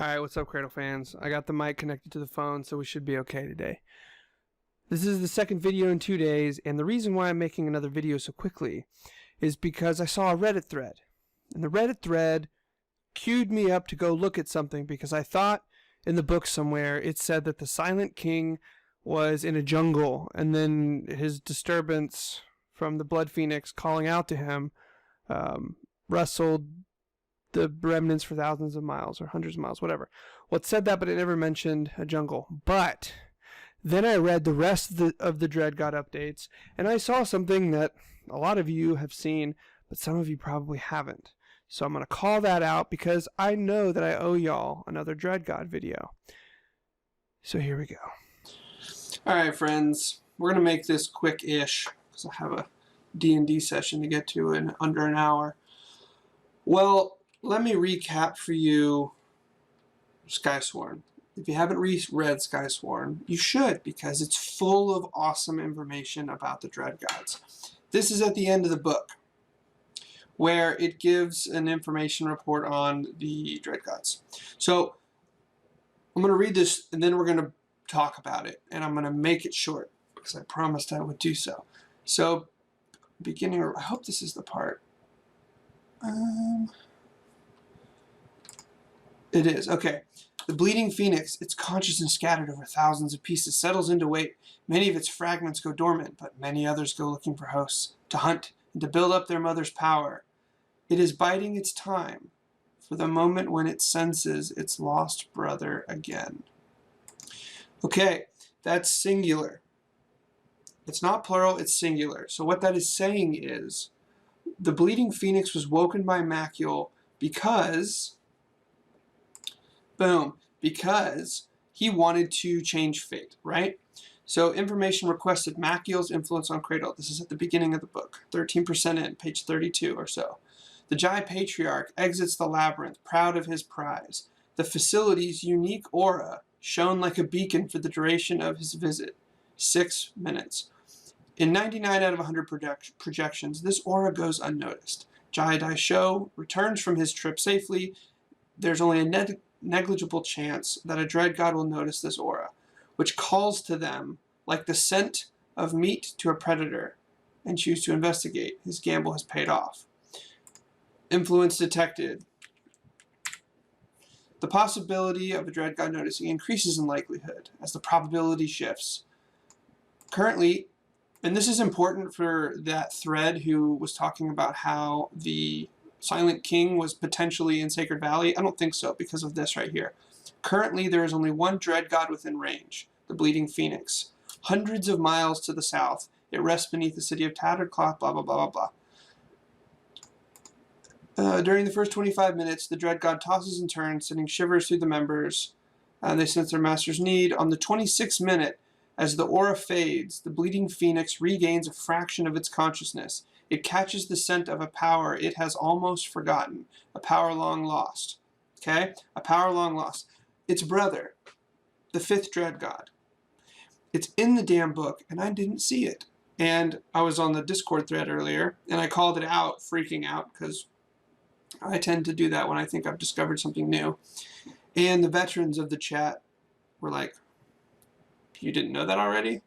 Alright, what's up, Cradle fans? I got the mic connected to the phone, so we should be okay today. This is the second video in 2 days, and the reason why I'm making another video so quickly is because I saw a Reddit thread. And the Reddit thread queued me up to go look at something because I thought in the book somewhere it said that the Silent King was in a jungle, and then his disturbance from the Blood Phoenix calling out to him wrestled the remnants for thousands of miles or hundreds of miles, whatever. Well, it said that, but it never mentioned a jungle. But then I read the rest of the Dreadgod updates, and I saw something that a lot of you have seen, but some of you probably haven't. So I'm going to call that out because I know that I owe y'all another Dreadgod video. So here we go. Alright, friends. We're going to make this quick-ish because I have a D&D session to get to in under an hour. Well, let me recap for you Skysworn. If you haven't read Skysworn, you should, because it's full of awesome information about the Dreadgods. This is at the end of the book, where it gives an information report on the Dreadgods. So, I'm going to read this, and then we're going to talk about it, and I'm going to make it short, because I promised I would do so. So, I hope this is the part. It is. Okay. The bleeding phoenix, its consciousness scattered over thousands of pieces, settles into wait. Many of its fragments go dormant, but many others go looking for hosts, to hunt, and to build up their mother's power. It is biding its time for the moment when it senses its lost brother again. Okay, that's singular. It's not plural, it's singular. So what that is saying is, the bleeding phoenix was woken by Macule because... boom, because he wanted to change fate, right? So information requested Macule's influence on Cradle. This is at the beginning of the book, 13% in, page 32 or so. The Jai Patriarch exits the Labyrinth, proud of his prize. The facility's unique aura shone like a beacon for the duration of his visit, 6 minutes. In 99 out of 100 projections, this aura goes unnoticed. Jai Daisho returns from his trip safely. There's only a negligible chance that a Dreadgod will notice this aura, which calls to them like the scent of meat to a predator, and choose to investigate. His gamble has paid off. Influence detected. The possibility of a Dreadgod noticing increases in likelihood as the probability shifts. Currently, and this is important for that thread who was talking about how the Silent King was potentially in Sacred Valley. I don't think so because of this right here. Currently, there is only one Dreadgod within range, the Bleeding Phoenix. Hundreds of miles to the south, it rests beneath the city of Tattered Cloth, blah, blah, blah, blah, blah. During the first 25 minutes, the Dreadgod tosses and turns, sending shivers through the members. They sense their master's need. On the 26th minute, as the aura fades, the Bleeding Phoenix regains a fraction of its consciousness. It catches the scent of a power it has almost forgotten, a power long lost. Okay? A power long lost. Its brother, the 5th Dreadgod. It's in the damn book, and I didn't see it. And I was on the Discord thread earlier, and I called it out, freaking out, because I tend to do that when I think I've discovered something new. And the veterans of the chat were like, you didn't know that already?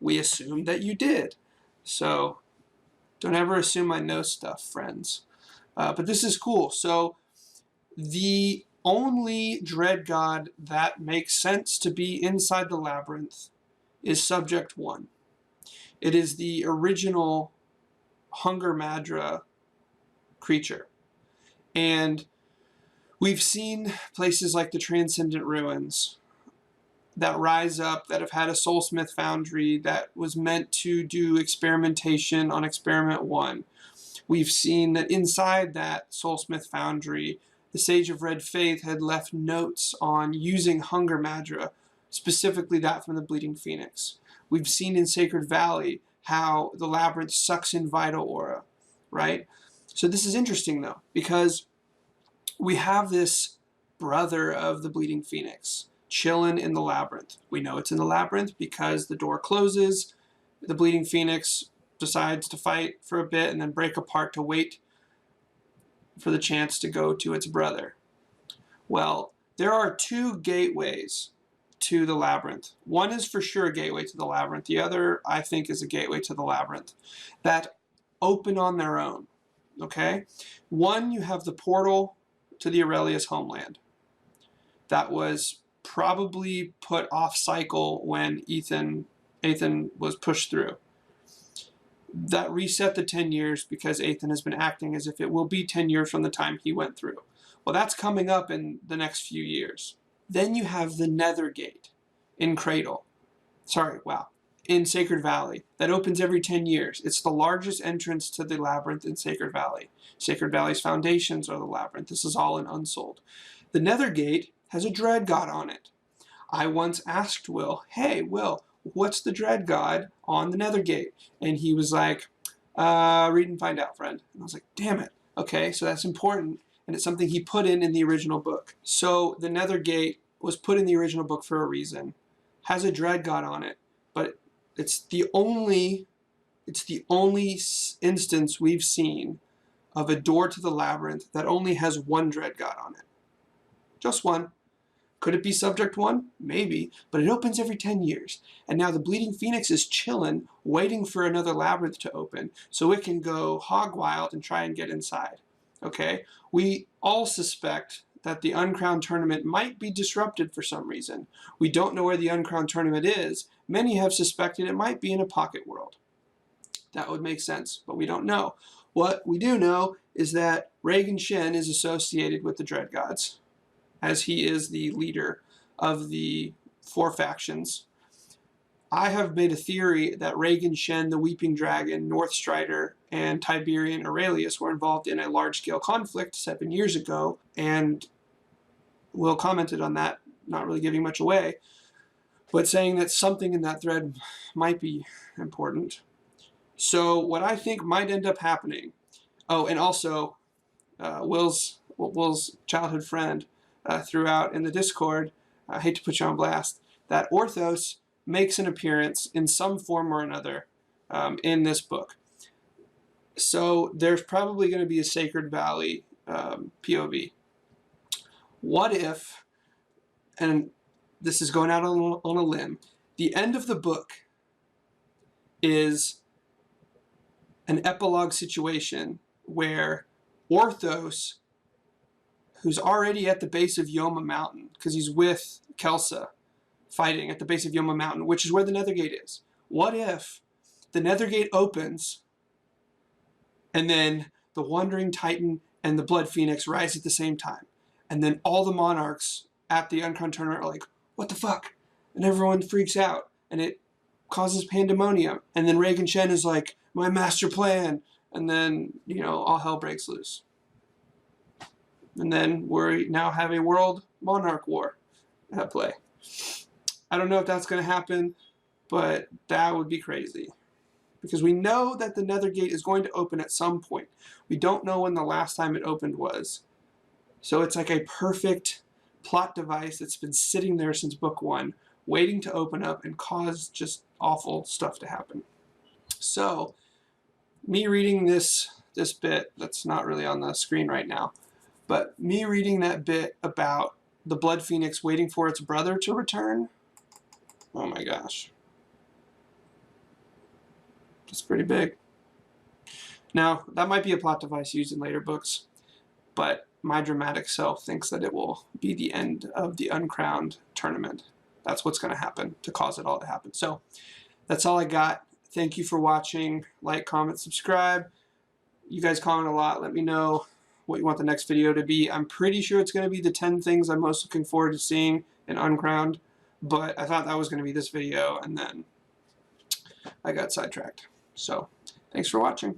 We assumed that you did. So, don't ever assume I know stuff, friends. But this is cool. So, the only Dreadgod that makes sense to be inside the Labyrinth is Subject 1. It is the original Hunger Madra creature. And we've seen places like the Transcendent Ruins that rise up, that have had a Soulsmith Foundry that was meant to do experimentation on Experiment 1. We've seen that inside that Soulsmith Foundry, the Sage of Red Faith had left notes on using Hunger Madra, specifically that from the Bleeding Phoenix. We've seen in Sacred Valley how the Labyrinth sucks in Vital Aura, right? So this is interesting, though, because we have this brother of the Bleeding Phoenix chilling in the Labyrinth. We know it's in the Labyrinth because the door closes, the Bleeding Phoenix decides to fight for a bit and then break apart to wait for the chance to go to its brother. Well, There are two gateways to the Labyrinth. One is for sure a gateway to the Labyrinth. The other, I think, is a gateway to the Labyrinth that open on their own. Okay? One, you have the portal to the Aurelius homeland. That was probably put off cycle when Ethan was pushed through. That reset the 10 years because Ethan has been acting as if it will be 10 years from the time he went through. Well, that's coming up in the next few years. Then you have the Nether Gate in Cradle. In Sacred Valley. That opens every 10 years. It's the largest entrance to the Labyrinth in Sacred Valley. Sacred Valley's foundations are the Labyrinth. This is all in Unsold. The Nether Gate has a Dreadgod on it. I once asked Will, hey, Will, what's the Dreadgod on the Nether Gate? And he was like, read and find out, friend. And I was like, damn it. Okay, so that's important. And it's something he put in the original book. So the Nether Gate was put in the original book for a reason. Has a Dreadgod on it, but it's the only instance we've seen of a door to the Labyrinth that only has one Dreadgod on it. Just one. Could it be Subject 1? Maybe, but it opens every 10 years. And now the Bleeding Phoenix is chilling, waiting for another Labyrinth to open so it can go hog wild and try and get inside. Okay? We all suspect that the Uncrowned tournament might be disrupted for some reason. We don't know where the Uncrowned tournament is. Many have suspected it might be in a pocket world. That would make sense, but we don't know. What we do know is that Reagan Shen is associated with the Dreadgods, as he is the leader of the 4 factions. I have made a theory that Reagan Shen, the Weeping Dragon, Northstrider, and Tiberian Aurelius were involved in a large-scale conflict 7 years ago, and Will commented on that, not really giving much away, but saying that something in that thread might be important. So what I think might end up happening, oh, and also Will's childhood friend threw out in the Discord, I hate to put you on blast, that Orthos makes an appearance in some form or another in this book. So there's probably going to be a Sacred Valley POV. What if, and this is going out on a limb, the end of the book is an epilogue situation where Orthos, who's already at the base of Yoma Mountain, because he's with Kelsa, fighting at the base of Yoma Mountain, which is where the Nethergate is. What if the Nethergate opens, and then the Wandering Titan and the Blood Phoenix rise at the same time, and then all the monarchs at the Uncrowned tournament are like, what the fuck? And everyone freaks out, and it causes pandemonium. And then Reagan Shen is like, my master plan, and then, you know, all hell breaks loose. And then we now have a world monarch war at play. I don't know if that's going to happen, but that would be crazy. Because we know that the Nethergate is going to open at some point. We don't know when the last time it opened was. So it's like a perfect plot device that's been sitting there since book 1, waiting to open up and cause just awful stuff to happen. So, me reading this bit, that's not really on the screen right now, but me reading that bit about the Blood Phoenix waiting for its brother to return, oh my gosh. It's pretty big. Now, that might be a plot device used in later books, but my dramatic self thinks that it will be the end of the Uncrowned tournament. That's what's going to happen to cause it all to happen. So, that's all I got. Thank you for watching. Like, comment, subscribe. You guys comment a lot. Let me know what you want the next video to be. I'm pretty sure it's going to be the 10 things I'm most looking forward to seeing in Uncrowned, but I thought that was going to be this video, and then I got sidetracked. So, thanks for watching.